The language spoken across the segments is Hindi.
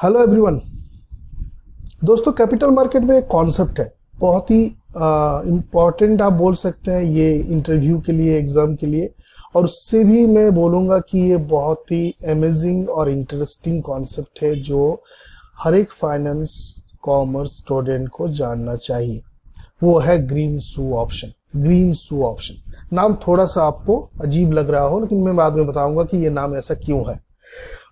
Hello everyone. दोस्तों, कैपिटल मार्केट में एक कॉन्सेप्ट है, बहुत ही इम्पॉर्टेंट आप बोल सकते हैं ये इंटरव्यू के लिए, एग्जाम के लिए। और उससे भी मैं बोलूँगा कि ये बहुत ही अमेजिंग और इंटरेस्टिंग कॉन्सेप्ट है जो हर एक फाइनेंस कॉमर्स स्टूडेंट को जानना चाहिए। वो है ग्रीन शू ऑप्शन। ग्रीन शू ऑप्शन नाम थोड़ा सा आपको अजीब लग रहा हो, लेकिन मैं बाद में बताऊंगा कि ये नाम ऐसा क्यों है।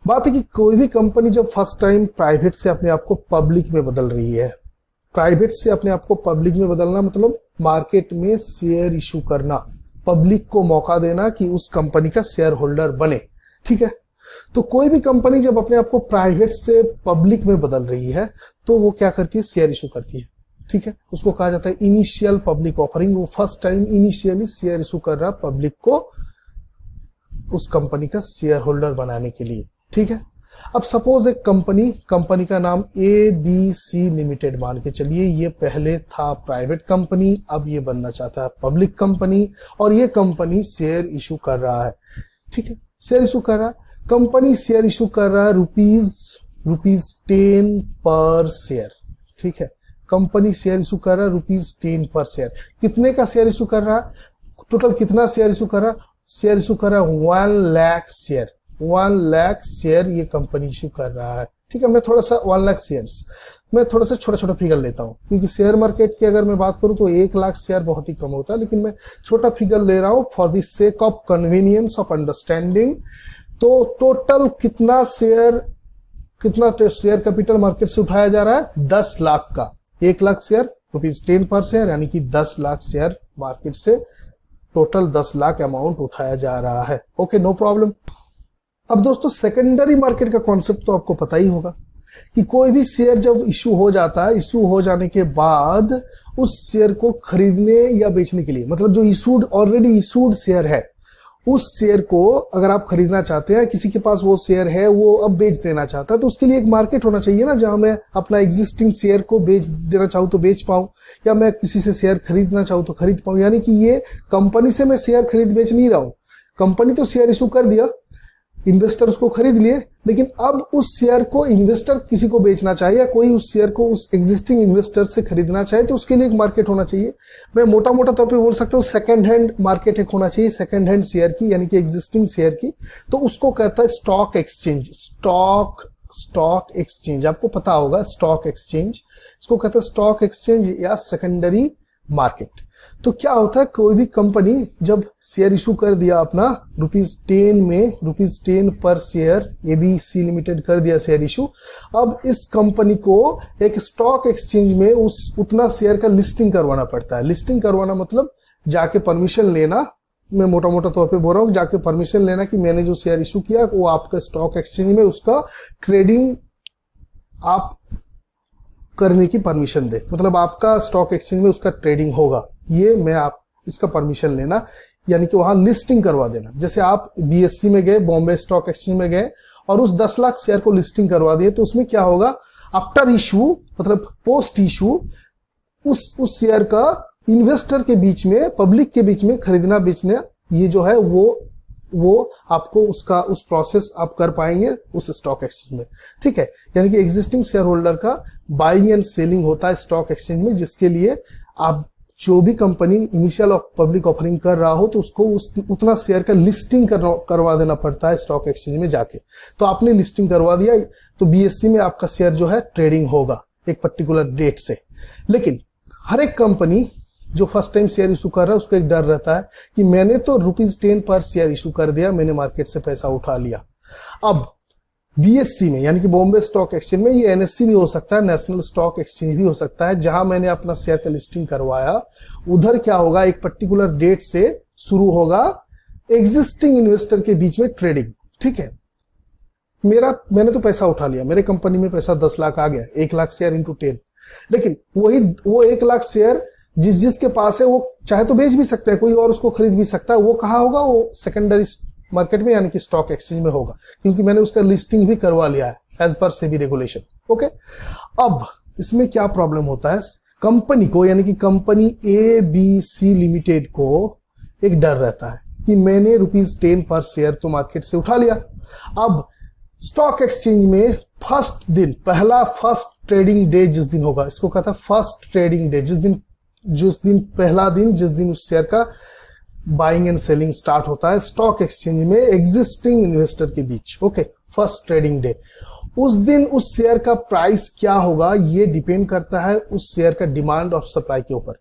बात है कि कोई भी कंपनी जब फर्स्ट टाइम प्राइवेट से अपने आप को पब्लिक में बदल रही है, प्राइवेट से अपने आप को पब्लिक में बदलना मतलब मार्केट में शेयर इशू करना, पब्लिक को मौका देना कि उस कंपनी का शेयर होल्डर बने। ठीक है, तो कोई भी कंपनी जब अपने आप को प्राइवेट से पब्लिक में बदल रही है तो वो क्या करती है, शेयर इशू करती है। ठीक है, उसको कहा जाता है इनिशियल पब्लिक ऑफरिंग। वो first time initially share issue कर रहा पब्लिक को उस कंपनी का शेयर होल्डर बनाने के लिए। ठीक है, अब सपोज एक कंपनी का नाम ABC लिमिटेड मान के चलिए। ये पहले था प्राइवेट कंपनी, अब ये बनना चाहता है पब्लिक कंपनी, और ये कंपनी शेयर इशू कर रहा है। ठीक है, शेयर इशू कर रहा है, कंपनी शेयर इशू कर रहा है रुपीज 10 पर शेयर। ठीक है, कंपनी शेयर इशू कर रहा है ₹10 पर शेयर। कितने का शेयर इशू कर रहा है, टोटल कितना शेयर इशू कर रहा है? शेयर इशू कर रहा है 1 लाख शेयर। 1 लाख शेयर ये कंपनी इशू कर रहा है। ठीक है, मैं थोड़ा सा 1 लाख शेयर्स मैं थोड़ा सा छोटा छोटा फिगर लेता हूं, क्योंकि शेयर मार्केट की अगर मैं बात करूं तो 1 लाख शेयर बहुत ही कम होता है, लेकिन मैं छोटा फिगर ले रहा हूं for the sake of convenience of understanding. तो टोटल कितना शेयर कैपिटल मार्केट से उठाया जा रहा है? 10 लाख का। 1 लाख शेयर ₹10 पर शेयर, यानी कि 10 लाख शेयर मार्केट से टोटल 10 लाख अमाउंट उठाया जा रहा है। Okay, no problem. अब दोस्तों, सेकेंडरी मार्केट का कॉन्सेप्ट तो आपको पता ही होगा कि कोई भी शेयर जब इशू हो जाता है, इशू हो जाने के बाद उस शेयर को खरीदने या बेचने के लिए, मतलब जो ऑलरेडी इशूड शेयर है, उस शेयर को अगर आप खरीदना चाहते हैं, किसी के पास वो शेयर है, वो अब बेच देना चाहता है, तो उसके लिए एक मार्केट होना चाहिए ना, जहां मैं अपना एग्जिस्टिंग शेयर को बेच देना चाहूं तो बेच पाऊं, या मैं किसी से शेयर खरीदना चाहूं तो खरीद पाऊं। यानी कि ये कंपनी से मैं शेयर खरीद बेच नहीं रहा हूं। कंपनी तो शेयर इशू कर दिया, इन्वेस्टर उसको खरीद लिए, लेकिन अब उस शेयर को इन्वेस्टर किसी को बेचना चाहे, या कोई उस शेयर को उस एग्जिस्टिंग इन्वेस्टर से खरीदना चाहे, तो उसके लिए एक मार्केट होना चाहिए। मैं मोटा मोटा तौर पे बोल सकता हूँ सेकंड हैंड मार्केट एक होना चाहिए, सेकंड हैंड शेयर की, यानी कि एग्जिस्टिंग शेयर की। तो उसको कहता है स्टॉक एक्सचेंज। स्टॉक एक्सचेंज आपको पता होगा, स्टॉक एक्सचेंज इसको कहते हैं, स्टॉक एक्सचेंज या सेकेंडरी मार्केट। तो क्या होता है, कोई भी कंपनी जब शेयर इशू कर दिया अपना ₹10 पर शेयर, ABC लिमिटेड कर दिया शेयर इशू, अब इस कंपनी को एक स्टॉक एक्सचेंज में उतना शेयर का लिस्टिंग करवाना पड़ता है। लिस्टिंग करवाना मतलब जाके परमिशन लेना, मैं मोटा मोटा तौर पे बोल रहा हूँ, जाके परमिशन लेना कि मैंने जो शेयर इशू किया वो आपका स्टॉक एक्सचेंज में उसका ट्रेडिंग आप करने की परमिशन दे, मतलब आपका स्टॉक एक्सचेंज में उसका ट्रेडिंग होगा, ये मैं आप इसका परमिशन लेना, यानी कि वहां लिस्टिंग करवा देना। जैसे आप BSE में गए, बॉम्बे स्टॉक एक्सचेंज में गए, और उस 10 लाख शेयर को लिस्टिंग करवा दिए, तो उसमें क्या होगा, आफ्टर इशू मतलब पोस्ट इशू उस शेयर का इन्वेस्टर के बीच में, पब्लिक के बीच में खरीदना बेचना, ये जो है वो आपको उस प्रोसेस आप कर पाएंगे उस स्टॉक एक्सचेंज में। ठीक है, यानी कि एग्जिस्टिंग शेयर होल्डर का बाइंग एंड सेलिंग होता है स्टॉक एक्सचेंज में, जिसके लिए आप जो भी कंपनी इनिशियल पब्लिक ऑफरिंग कर रहा हो तो उसको उतना शेयर का लिस्टिंग करवा देना पड़ता है स्टॉक एक्सचेंज में जाके। तो आपने लिस्टिंग करवा दिया तो BSE में आपका शेयर जो है ट्रेडिंग होगा एक पर्टिकुलर डेट से। लेकिन हर एक कंपनी जो फर्स्ट टाइम शेयर इशू कर रहा है उसको एक डर रहता है कि मैंने तो ₹10 पर शेयर इशू कर दिया, मैंने मार्केट से पैसा उठा लिया। अब BSE में, यानी कि बॉम्बे स्टॉक एक्सचेंज में, ये NSE भी हो सकता है, नेशनल स्टॉक एक्सचेंज भी हो सकता है, जहां मैंने अपना शेयर का लिस्टिंग करवाया, उधर क्या होगा, एक पर्टिकुलर डेट से शुरू होगा एग्जिस्टिंग इन्वेस्टर के बीच में ट्रेडिंग। ठीक है, मैंने तो पैसा उठा लिया, मेरे कंपनी में पैसा 10 लाख आ गया, 1 लाख शेयर इंटू 10, लेकिन वो 1 लाख शेयर जिसके पास है वो चाहे तो बेच भी सकता है, कोई और उसको खरीद भी सकता है। वो कहाँ होगा, वो सेकेंडरी मार्केट में, यानी कि स्टॉक एक्सचेंज में होगा, क्योंकि मैंने उसका लिस्टिंग भी करवा लिया है as per SEBI regulation. Okay, अब इसमें क्या प्रॉब्लम होता है, कंपनी को, यानी कि कंपनी ABC लिमिटेड को एक डर रहता है कि मैंने ₹10 पर शेयर तो मार्केट से उठा लिया, अब स्टॉक एक्सचेंज में फर्स्ट दिन, फर्स्ट ट्रेडिंग डे जिस दिन होगा, इसको कहता है फर्स्ट ट्रेडिंग डे, जिस दिन पहला दिन जिस दिन उस शेयर का बाइंग एंड सेलिंग स्टार्ट होता है स्टॉक एक्सचेंज में एग्जिस्टिंग इन्वेस्टर के बीच। ओके, फर्स्ट ट्रेडिंग डे, उस दिन उस शेयर का प्राइस क्या होगा ये डिपेंड करता है उस शेयर का डिमांड और सप्लाई के ऊपर,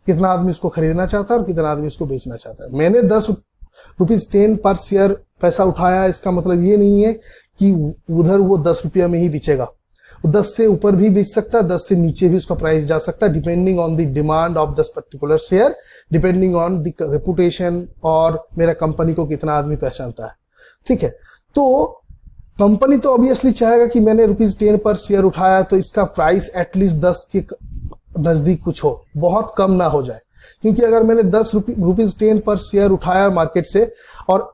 कितना आदमी इसको खरीदना चाहता है और कितना आदमी इसको बेचना चाहता है। मैंने 10 रुपीज 10 पर शेयर पैसा उठाया, इसका मतलब ये नहीं है कि उधर वो 10 रुपया में ही बेचेगा, 10 से ऊपर भी बेच सकता है, 10 से नीचे भी उसका प्राइस जा सकता है, depending on the demand of this particular share, depending on the reputation और मेरा कंपनी को कितना आदमी पहचानता है। ठीक है, तो कंपनी तो ऑब्वियसली चाहेगा कि मैंने ₹10 पर शेयर उठाया तो इसका प्राइस एटलीस्ट 10 के नजदीक कुछ हो, बहुत कम ना हो जाए, क्योंकि अगर मैंने ₹10 पर शेयर उठाया मार्केट से और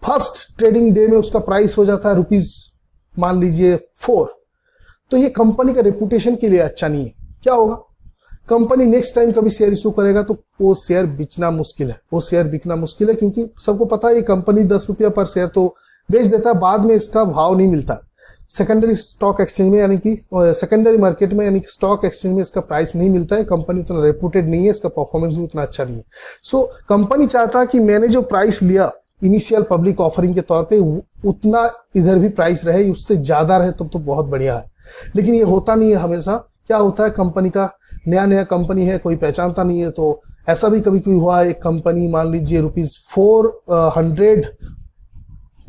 फर्स्ट ट्रेडिंग डे में उसका प्राइस हो जाता है रुपीज मान लीजिए 4, तो ये कंपनी का रेपुटेशन के लिए अच्छा नहीं है। क्या होगा, कंपनी नेक्स्ट टाइम कभी शेयर इशू करेगा तो वो शेयर बिकना मुश्किल है, क्योंकि सबको पता है ये कंपनी 10 रुपया पर शेयर तो बेच देता है, बाद में इसका भाव नहीं मिलता। सेकेंडरी स्टॉक एक्सचेंज में यानी कि सेकेंडरी मार्केट में यानी कि स्टॉक एक्सचेंज में इसका प्राइस नहीं मिलता है, कंपनी उतना रेपुटेड नहीं है, इसका परफॉर्मेंस भी उतना अच्छा नहीं है। सो कंपनी चाहता है कि मैंने जो प्राइस लिया इनिशियल पब्लिक ऑफरिंग के तौर पे उतना इधर भी प्राइस रहे, उससे ज्यादा रहे तब तो बहुत बढ़िया है, लेकिन ये होता नहीं है हमेशा। क्या होता है, कंपनी का नया कंपनी है, कोई पहचानता नहीं है, तो ऐसा भी कभी कभी हुआ, एक कंपनी मान लीजिए ₹400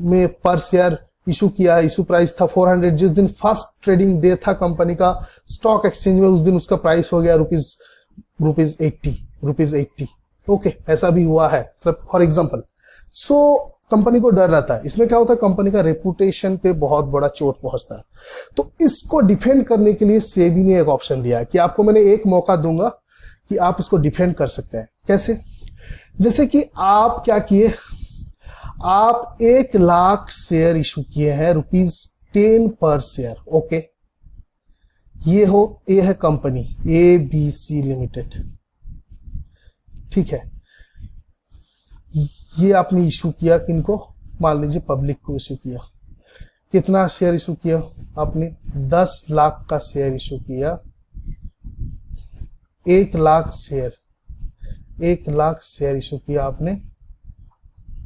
में पर शेयर इशू किया, इशू प्राइस था 400, जिस दिन फर्स्ट ट्रेडिंग डे था कंपनी का स्टॉक एक्सचेंज में उस दिन उसका प्राइस हो गया रुपीज 80। ओके, ऐसा भी हुआ है फॉर एग्जांपल। सो कंपनी को डर रहता है, इसमें क्या होता है कंपनी का रेपुटेशन पे बहुत बड़ा चोट पहुंचता है। तो इसको डिफेंड करने के लिए सेबी ने एक ऑप्शन दिया कि आपको मैंने एक मौका दूंगा कि आप इसको डिफेंड कर सकते हैं। कैसे, जैसे कि आप क्या किए, आप 1 लाख शेयर इशू किए हैं ₹10 पर शेयर। ओके, ये है कंपनी ABC लिमिटेड, ठीक है, ये आपने इशू किया किनको, मान लीजिए पब्लिक को इशू किया। कितना शेयर इशू किया आपने, 10 लाख का शेयर इशू किया, 1 लाख शेयर इशू किया आपने,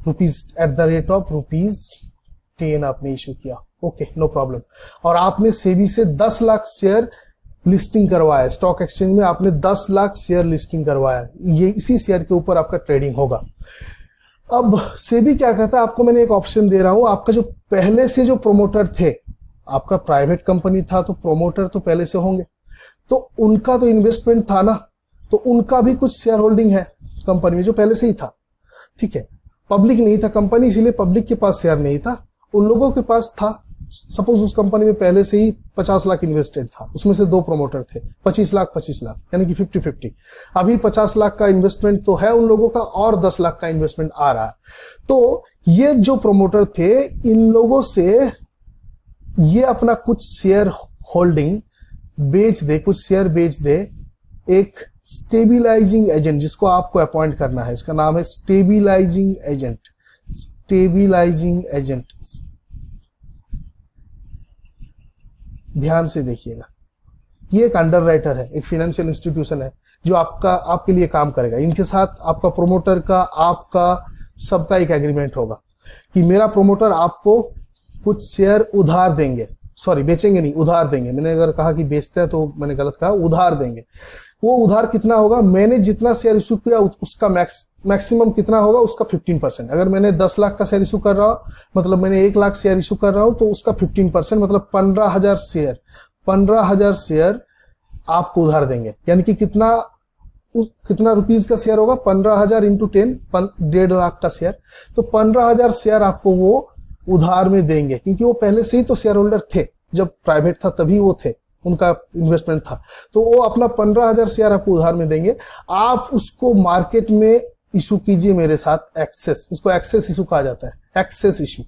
₹10 आपने इशू किया। Okay, no problem. और आपने सेबी से 10 लाख शेयर लिस्टिंग करवाया, स्टॉक एक्सचेंज में आपने 10 लाख शेयर लिस्टिंग करवाया, ये इसी शेयर के ऊपर आपका ट्रेडिंग होगा। अब सेबी क्या कहता है, आपको मैंने एक ऑप्शन दे रहा हूं, आपका जो पहले से जो प्रोमोटर थे, आपका प्राइवेट कंपनी था तो प्रोमोटर तो पहले से होंगे, तो उनका तो इन्वेस्टमेंट था ना, तो उनका भी कुछ शेयर होल्डिंग है कंपनी में जो पहले से ही था। ठीक है, पब्लिक नहीं था कंपनी, इसीलिए पब्लिक के पास शेयर नहीं था, उन लोगों के पास था। सपोज उस कंपनी में पहले से ही 50 लाख इन्वेस्टेड था, उसमें से 2 प्रोमोटर थे, 25 लाख यानी कि 50-50। अभी 50 लाख का इन्वेस्टमेंट तो है उन लोगों का और 10 लाख का इन्वेस्टमेंट आ रहा है। तो ये जो प्रोमोटर थे, इन लोगों से ये अपना कुछ शेयर होल्डिंग बेच दे, कुछ शेयर बेच दे एक स्टेबिलाइजिंग एजेंट, जिसको आपको अपॉइंट करना है, इसका नाम है स्टेबिलाइजिंग एजेंट। ध्यान से देखिएगा, ये एक अंडरराइटर है, एक फाइनेंशियल इंस्टीट्यूशन है जो आपके लिए काम करेगा। इनके साथ आपका प्रोमोटर का, आपका सबका एक एग्रीमेंट होगा कि मेरा प्रोमोटर आपको कुछ शेयर उधार देंगे, सॉरी बेचेंगे नहीं, उधार देंगे। मैंने अगर कहा कि बेचते हैं तो मैंने गलत कहा, उधार देंगे। वो उधार कितना होगा, मैंने जितना शेयर इशू किया उसका मैक्सिमम कितना होगा, उसका 15%। अगर मैंने 10 लाख का शेयर इशू कर रहा हूं, मतलब मैंने 1 लाख शेयर इशू कर रहा हूं, तो उसका 15% मतलब 15,000 शेयर आपको उधार देंगे। यानी कि कितना रुपीज का शेयर होगा, 15,000 इंटू 10, 1.5 लाख का शेयर, तो 15,000 शेयर आपको वो उधार में देंगे, क्योंकि वो पहले से ही तो शेयर होल्डर थे, जब प्राइवेट था तभी वो थे, उनका इन्वेस्टमेंट था, तो वो अपना 15,000 शेयर आपको उधार में देंगे। आप उसको मार्केट में इशू कीजिए मेरे साथ एक्सेस, इसको एक्सेस इशू कहा जाता है, एक्सेस इशू।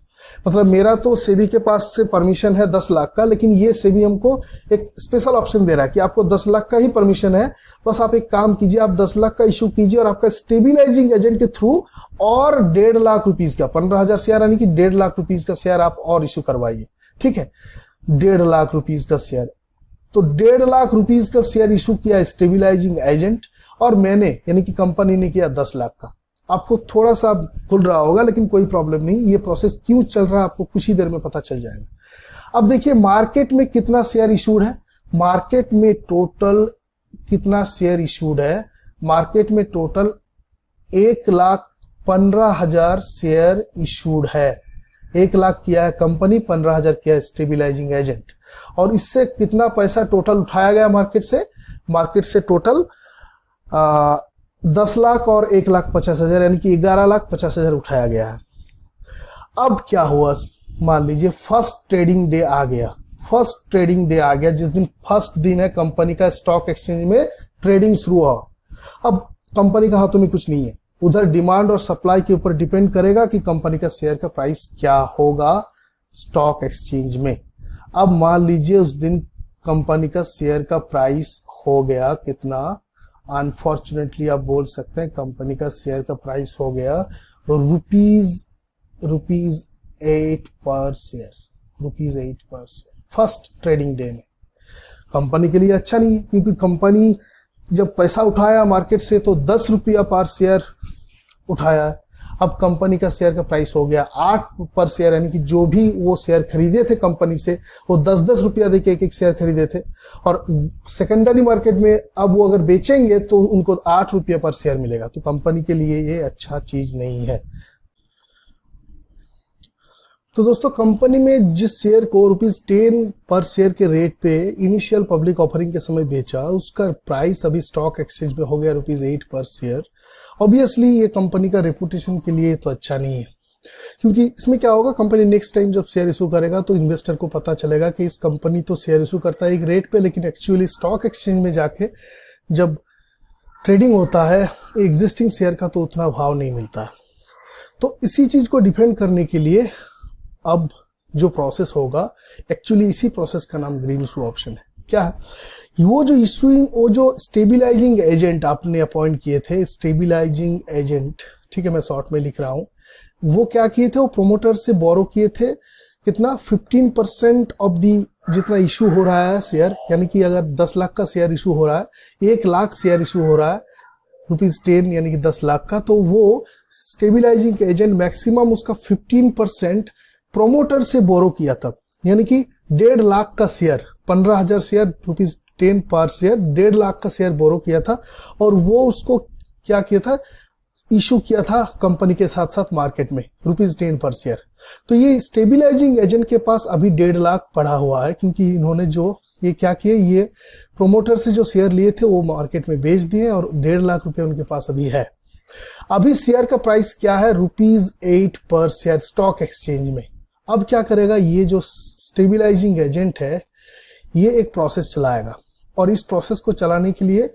मतलब मेरा तो सेबी के पास से परमिशन है 10 लाख का, लेकिन ये सेबी हमको एक स्पेशल ऑप्शन दे रहा है कि आपको 10 लाख का ही परमिशन है, बस आप एक काम कीजिए, आप 10 लाख का इशू कीजिए और आपका स्टेबिलाइजिंग एजेंट के थ्रू और 1.5 लाख रुपीज का, 15,000 शेयर यानी कि 1.5 लाख रुपीज का शेयर आप और इशू करवाइए। ठीक है, ₹1.5 लाख का शेयर। तो ₹1.5 लाख का शेयर इशू किया स्टेबलाइजिंग एजेंट, और मैंने यानी कि कंपनी ने किया 10 लाख का। आपको थोड़ा सा खुल रहा होगा, लेकिन कोई प्रॉब्लम नहीं, ये प्रोसेस क्यों चल रहा है आपको कुछ ही देर में पता चल जाएगा। अब देखिए मार्केट में कितना शेयर इशूड है। मार्केट में टोटल कितना शेयर इशूड है, मार्केट में टोटल 1,15,000 शेयर इशूड है। 1 लाख किया है कंपनी, 15,000 किया है स्टेबलाइजिंग एजेंट। और इससे कितना पैसा टोटल उठाया गया मार्केट से? मार्केट से टोटल 10 लाख और 1,50,000 यानी कि 11,50,000 उठाया गया है। अब क्या हुआ, मान लीजिए फर्स्ट ट्रेडिंग डे आ गया। फर्स्ट ट्रेडिंग डे आ गया जिस दिन फर्स्ट दिन है कंपनी का स्टॉक एक्सचेंज में ट्रेडिंग शुरू हुआ। अब कंपनी का हाथों में कुछ नहीं है, उधर डिमांड और सप्लाई के ऊपर डिपेंड करेगा कि कंपनी का शेयर का प्राइस क्या होगा स्टॉक एक्सचेंज में। अब मान लीजिए उस दिन कंपनी का शेयर का प्राइस हो गया कितना, अनफॉर्चुनेटली आप बोल सकते हैं कंपनी का शेयर का प्राइस हो गया रुपीज 8 पर शेयर। रुपीज 8 पर शेयर फर्स्ट ट्रेडिंग डे में कंपनी के लिए अच्छा नहीं है, क्योंकि कंपनी जब पैसा उठाया मार्केट से तो 10 रुपया पर शेयर उठाया है। अब कंपनी का शेयर का प्राइस हो गया 8 पर शेयर, यानी कि जो भी वो शेयर खरीदे थे कंपनी से वो 10-10 रुपया देके एक शेयर खरीदे थे, और सेकेंडरी मार्केट में अब वो अगर बेचेंगे तो उनको 8 रुपया पर शेयर मिलेगा। तो कंपनी के लिए ये अच्छा चीज नहीं है। तो दोस्तों कंपनी में जिस शेयर को ₹10 पर शेयर के रेट पे इनिशियल पब्लिक ऑफरिंग के समय बेचा, उसका प्राइस अभी स्टॉक एक्सचेंज पे हो गया ₹8 पर शेयर। ऑब्वियसली ये कंपनी का रेपुटेशन के लिए तो अच्छा नहीं है, क्योंकि इसमें क्या होगा, कंपनी नेक्स्ट टाइम जब शेयर इशू करेगा तो इन्वेस्टर को पता चलेगा कि इस कंपनी तो शेयर इशू करता है एक रेट पे, लेकिन एक्चुअली स्टॉक एक्सचेंज में जाके जब ट्रेडिंग होता है एग्जिस्टिंग शेयर का तो उतना भाव नहीं मिलता है। तो इसी चीज को डिफेंड करने के लिए अब जो प्रोसेस होगा, एक्चुअली इसी प्रोसेस का नाम ग्रीन इशू ऑप्शन है। क्या है वो जो स्टेबलाइजिंग एजेंट आपने अपॉइंट किए थे, स्टेबलाइजिंग एजेंट, ठीक है मैं शॉर्ट में लिख रहा हूं, वो क्या किए थे, वो प्रोमोटर से बोरो किए थे कितना 15% ऑफ दी जितना इशू हो रहा है शेयर, यानी कि अगर 10 लाख का शेयर इशू हो रहा है, 1 लाख शेयर इशू हो रहा है ₹10 यानी कि 10 लाख का, तो वो स्टेबलाइजिंग एजेंट मैक्सिमम उसका 15% प्रोमोटर से बोरो किया था। यानी कि 1.5 लाख का शेयर, 15,000 शेयर ₹10 पर शेयर, 1.5 लाख का शेयर बोरो किया था, और वो उसको क्या किया था, इशू किया था कंपनी के साथ साथ मार्केट में ₹10 पर शेयर। तो ये स्टेबलाइजिंग एजेंट के पास अभी 1.5 लाख पड़ा हुआ है, क्योंकि इन्होंने जो ये क्या किए, ये प्रोमोटर से जो शेयर लिए थे वो मार्केट में बेच दिए और 1.5 लाख रुपए उनके पास अभी है। अभी शेयर का प्राइस क्या है, ₹8 पर शेयर स्टॉक एक्सचेंज में। अब क्या करेगा, ये जो स्टेबलाइजिंग एजेंट है ये एक प्रोसेस चलाएगा, और इस प्रोसेस को चलाने के लिए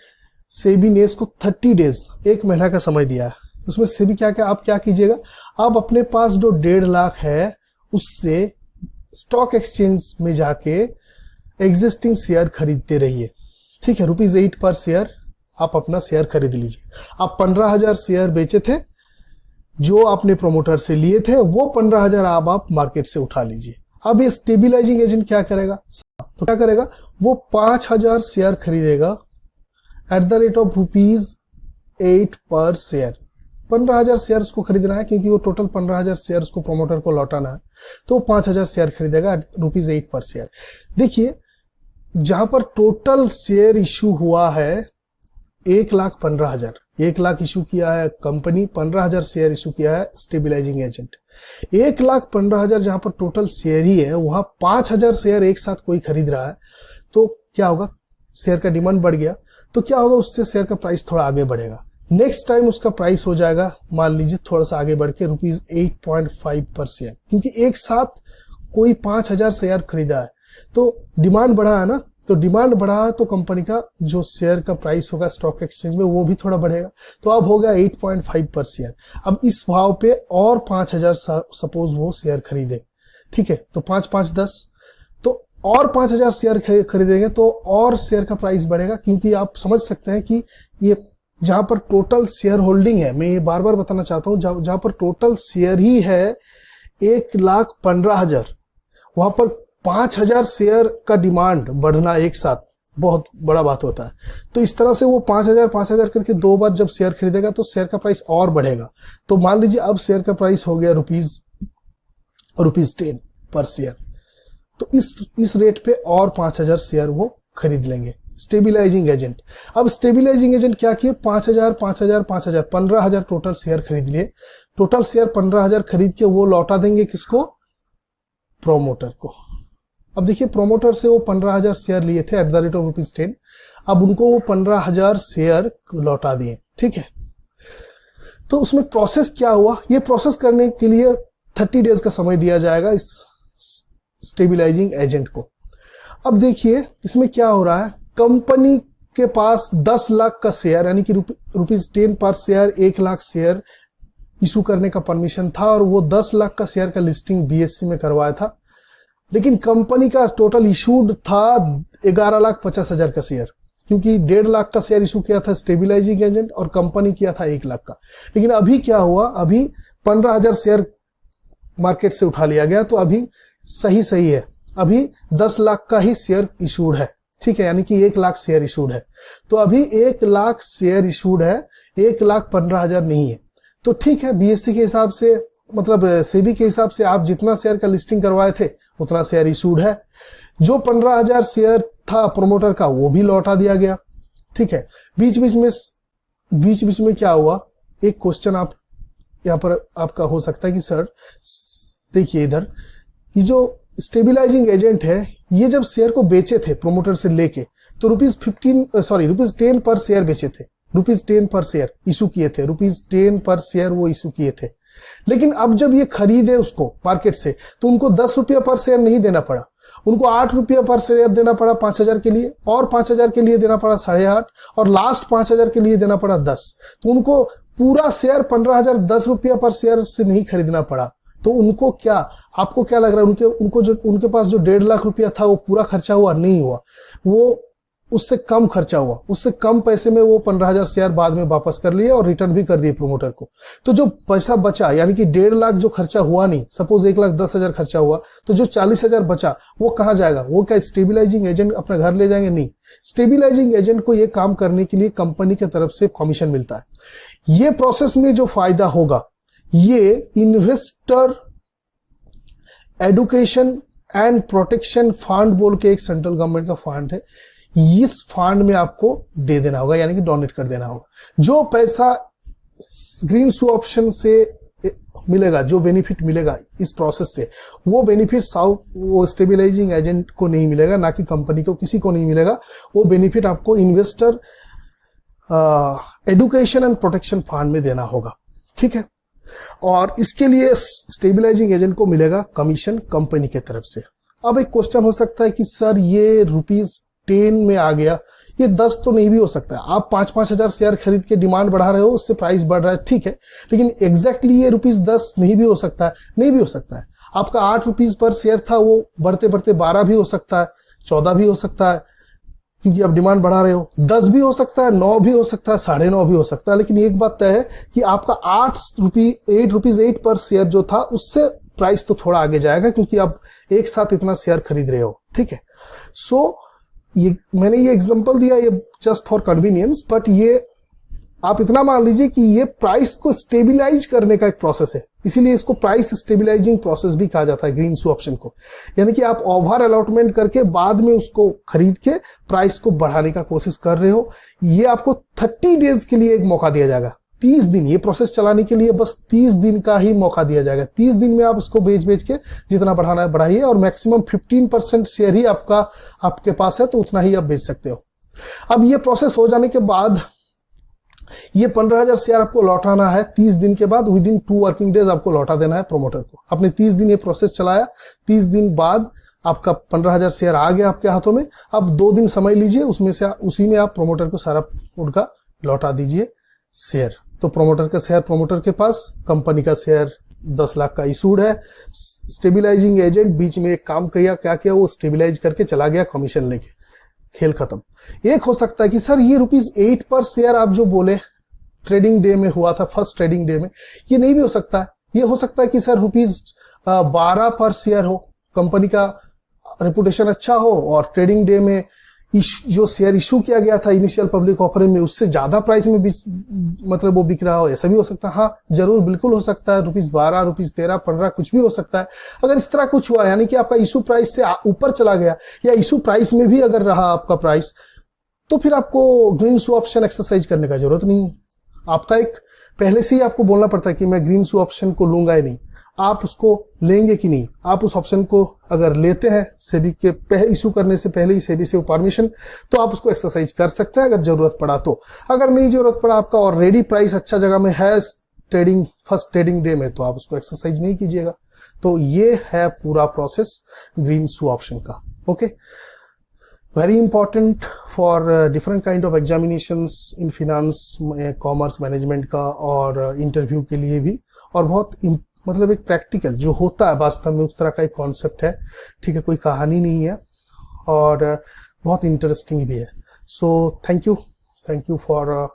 सेबी ने इसको 30 डेज, 1 महीना का समय दिया है। उसमें सेबी क्या क्या आप क्या कीजिएगा, आप अपने पास जो 1.5 लाख है उससे स्टॉक एक्सचेंज में जाके एग्जिस्टिंग शेयर खरीदते रहिए। ठीक है, ₹8 पर शेयर आप अपना शेयर खरीद लीजिए। आप 15,000 शेयर बेचे थे, जो आपने प्रोमोटर से लिए थे वो 15,000 आप मार्केट से उठा लीजिए। अब ये स्टेबलाइजिंग एजेंट क्या करेगा, तो क्या करेगा, वो 5,000 शेयर खरीदेगा एट द रेट ऑफ ₹8 पर शेयर। 15,000 शेयर उसको खरीदना है, क्योंकि वो टोटल 15,000 शेयर उसको प्रोमोटर को लौटाना है, तो 5,000 शेयर खरीदेगा एट ₹8 पर शेयर। देखिए जहां पर टोटल शेयर इशू हुआ है 1,15,000, 1 लाख इशू किया है कंपनी, 15,000 शेयर इशू किया है स्टेबलाइजिंग एजेंट। 1,15,000 जहां पर टोटल शेयर ही है, वहां 5,000 शेयर एक साथ कोई खरीद रहा है, तो क्या होगा, शेयर का डिमांड बढ़ गया, तो क्या होगा, उससे शेयर का प्राइस थोड़ा आगे बढ़ेगा। नेक्स्ट टाइम उसका प्राइस हो जाएगा, मान लीजिए थोड़ा सा आगे बढ़ के ₹8.5 पर शेयर, क्योंकि एक साथ कोई 5,000 शेयर खरीदा है, तो डिमांड बढ़ा है ना, तो डिमांड बढ़ा है तो कंपनी का जो शेयर का प्राइस होगा स्टॉक एक्सचेंज में वो भी थोड़ा बढ़ेगा, तो अब होगा 8.5 पर शेयर। अब इस भाव पे और 5,000 सपोज वो शेयर खरीदे, ठीक है, तो 5-5 10, तो और 5,000 शेयर खरीदेंगे तो और शेयर का प्राइस बढ़ेगा, क्योंकि आप समझ सकते हैं कि ये जहां पर टोटल शेयर होल्डिंग है, मैं ये बार बार बताना चाहता हूं, जहां पर टोटल शेयर ही है 1,15,000, वहां पर 5,000 शेयर का डिमांड बढ़ना एक साथ बहुत बड़ा बात होता है। तो इस तरह से वो 5,000 करके 2 बार जब शेयर खरीदेगा तो शेयर का प्राइस और बढ़ेगा। तो मान लीजिए अब शेयर का प्राइस हो गया रुपीज 10 पर शेयर, तो इस रेट पे और 5,000 शेयर वो खरीद लेंगे स्टेबिलाइजिंग एजेंट। अब स्टेबिलाइजिंग एजेंट क्या किए, 5,000 15,000 टोटल शेयर खरीद लिए। टोटल शेयर 15,000 खरीद के वो लौटा देंगे किसको, प्रोमोटर को। अब देखिए प्रोमोटर से वो 15,000 शेयर लिए थे एट द रेट ऑफ ₹10, अब उनको वो 15,000 शेयर लौटा दिए। ठीक है, तो उसमें प्रोसेस क्या हुआ, ये प्रोसेस करने के लिए 30 डेज का समय दिया जाएगा इस स्टेबिलाइजिंग एजेंट को। अब देखिए इसमें क्या हो रहा है, कंपनी के पास 10 लाख का शेयर यानी कि ₹10 पर शेयर 1 लाख शेयर इशू करने का परमिशन था, और वो 10 लाख का शेयर का लिस्टिंग बीएससी में करवाया था। लेकिन कंपनी का टोटल इशूड था 11,50,000 का शेयर, क्योंकि 1.5 लाख का शेयर इशू किया था स्टेबिलाइजिंग एजेंट और कंपनी किया था 1 लाख का। लेकिन अभी क्या हुआ, अभी 15,000 शेयर मार्केट से उठा लिया गया, तो अभी सही है, अभी 10 लाख का ही शेयर इशूड है। ठीक है, यानी कि 1 लाख शेयर इशूड है। तो अभी 1 लाख शेयर इशूड है, 1,15,000 नहीं है। तो ठीक है, बीएससी के हिसाब से मतलब सेबी के हिसाब से आप जितना शेयर का लिस्टिंग करवाए थे उतना शेयर इशूड है। जो 15,000 शेयर था प्रोमोटर का वो भी लौटा दिया गया। ठीक है, बीच बीच में क्या हुआ, एक क्वेश्चन आप यहाँ पर आपका हो सकता है कि सर देखिए इधर, ये जो स्टेबिलाइजिंग एजेंट है ये जब शेयर को बेचे थे प्रोमोटर से लेके, तो ₹10 पर शेयर बेचे थे, ₹10 पर शेयर इशू किए थे, ₹10 पर शेयर वो इशू किए थे। लेकिन अब जब ये खरीदे उसको मार्केट से, तो उनको ₹10 पर शेयर नहीं देना पड़ा, उनको ₹8 पर शेयर देना पड़ा 5,000 के लिए, और 5,000 के लिए देना पड़ा 8.5, और लास्ट 5,000 के लिए देना पड़ा 10। तो उनको पूरा शेयर 15,000 ₹10 पर शेयर से नहीं खरीदना पड़ा। तो उनको क्या, आपको क्या लग रहा है, उनके पास जो 1.5 लाख रुपया था वो पूरा खर्चा हुआ? नहीं हुआ, वो उससे कम खर्चा हुआ, उससे कम पैसे में वो 15,000 शेयर बाद में वापस कर लिए और रिटर्न भी कर दिए प्रोमोटर को। तो जो पैसा बचा, यानी कि 1.5 लाख जो खर्चा हुआ नहीं, सपोज 1,10,000 खर्चा हुआ, तो जो 40,000 बचा वो कहां जाएगा, वो क्या स्टेबिलाइजिंग एजेंट अपने घर ले जाएंगे? नहीं, स्टेबिलाइजिंग एजेंट को ये काम करने के लिए कंपनी की तरफ से कमीशन मिलता है। ये प्रोसेस में जो फायदा होगा, ये investor education and protection fund बोल के एक सेंट्रल गवर्नमेंट का फंड है, इस फंड में आपको दे देना होगा, यानी कि डोनेट कर देना होगा। जो पैसा ग्रीन शू ऑप्शन से मिलेगा, जो बेनिफिट मिलेगा इस प्रोसेस से, वो बेनिफिट वो स्टेबिलाइजिंग एजेंट को नहीं मिलेगा, ना कि कंपनी को, किसी को नहीं मिलेगा। वो बेनिफिट आपको investor education and protection fund में देना होगा। ठीक है, और इसके लिए स्टेबिलाइजिंग एजेंट को मिलेगा कमीशन कंपनी के तरफ से। अब एक क्वेश्चन हो सकता है कि सर ये ₹10 में आ गया, ये 10 तो नहीं भी हो सकता है। आप 5-5 हजार शेयर खरीद के डिमांड बढ़ा रहे हो, उससे प्राइस बढ़ रहा है, ठीक है, लेकिन एग्जैक्टली ये ₹10 नहीं भी हो सकता है, नहीं भी हो सकता है। आपका ₹8 पर शेयर था, वो बढ़ते बढ़ते 12 भी हो सकता है, 14 भी हो सकता है, क्योंकि आप डिमांड बढ़ा रहे हो। 10 भी हो सकता है, 9 भी हो सकता है, 9.5 भी हो सकता है। लेकिन एक बात तय है कि आपका ₹8 पर शेयर जो था, उससे प्राइस तो थोड़ा आगे जाएगा, क्योंकि आप एक साथ इतना शेयर खरीद रहे हो। ठीक है, सो ये मैंने ये एग्जांपल दिया, ये जस्ट फॉर कन्वीनियंस, बट ये आप इतना मान लीजिए कि ये प्राइस को स्टेबिलाइज करने का एक प्रोसेस है, इसीलिए इसको प्राइस स्टेबिलाइजिंग प्रोसेस भी कहा जाता है, ग्रीन शू ऑप्शन को। यानी कि आप ओवर अलॉटमेंट करके बाद में उसको खरीद के प्राइस को बढ़ाने का कोशिश कर रहे हो। ये आपको 30 डेज के लिए एक मौका दिया जाएगा, 30 दिन, ये प्रोसेस चलाने के लिए बस 30 दिन का ही मौका दिया जाएगा। 30 दिन में आप इसको बेच के जितना बढ़ाना है बढ़ाइए, और मैक्सिमम 15% शेयर ही आपके पास है, तो उतना ही आप बेच सकते हो। अब ये प्रोसेस हो जाने के बाद ये 15,000 शेयर आपको लौटाना है 30 दिन के बाद, विद इन 2 वर्किंग डेज आपको लौटा देना है प्रोमोटर को। आपने 30 दिन ये प्रोसेस चलाया, 30 दिन बाद आपका 15,000 शेयर आ गया आपके हाथों में। अब 2 दिन समय लीजिए, उसी में आप प्रोमोटर को सारा उनका लौटा दीजिए शेयर। तो प्रोमोटर का शेयर प्रोमोटर के पास, कंपनी का शेयर 10 लाख का इशूड है। स्टेबिलाइजिंग एजेंट बीच में एक काम किया, क्या किया, वो स्टेबिलाइज करके चला गया कमीशन लेके, खेल खत्म। एक हो सकता है कि सर ये ₹8 पर शेयर आप जो बोले ट्रेडिंग डे में हुआ था, फर्स्ट ट्रेडिंग डे में, ये नहीं भी हो सकता है। ये हो सकता है कि सर ₹12 पर शेयर हो, कंपनी का रेपुटेशन अच्छा हो और ट्रेडिंग डे में जो शेयर इशू किया गया था इनिशियल पब्लिक ऑफरिंग में उससे ज्यादा प्राइस में मतलब वो बिक रहा हो, ऐसा भी हो सकता है। हाँ जरूर बिल्कुल हो सकता है, ₹12, ₹13, ₹15 कुछ भी हो सकता है। अगर इस तरह कुछ हुआ यानी कि आपका इशू प्राइस से ऊपर चला गया या इशू प्राइस में भी अगर रहा आपका प्राइस, तो फिर आपको ग्रीन शू ऑप्शन एक्सरसाइज करने का जरूरत नहीं है। आपका एक पहले से ही आपको बोलना पड़ता है कि मैं ग्रीन शू ऑप्शन को लूंगा ही नहीं। आप उसको लेंगे कि नहीं, आप उस ऑप्शन को अगर लेते हैं सेबी के इशू करने से पहले ही सेबी से परमिशन, तो आप उसको एक्सरसाइज कर सकते हैं अगर जरूरत पड़ा तो। अगर नहीं जरूरत पड़ा, आपका ऑलरेडी प्राइस अच्छा जगह में है फर्स्ट ट्रेडिंग डे में, तो आप उसको एक्सरसाइज नहीं कीजिएगा। तो ये है पूरा प्रोसेस ग्रीन शू ऑप्शन का। Okay, very important for different kind of examinations in finance, commerce management का और इंटरव्यू के लिए भी, और बहुत मतलब एक प्रैक्टिकल जो होता है वास्तव में उस तरह का एक कॉन्सेप्ट है। ठीक है, कोई कहानी नहीं है और बहुत इंटरेस्टिंग भी है। So thank you for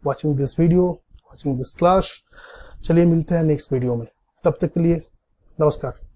watching this video, watching this class. चलिए मिलते हैं नेक्स्ट वीडियो में, तब तक के लिए नमस्कार।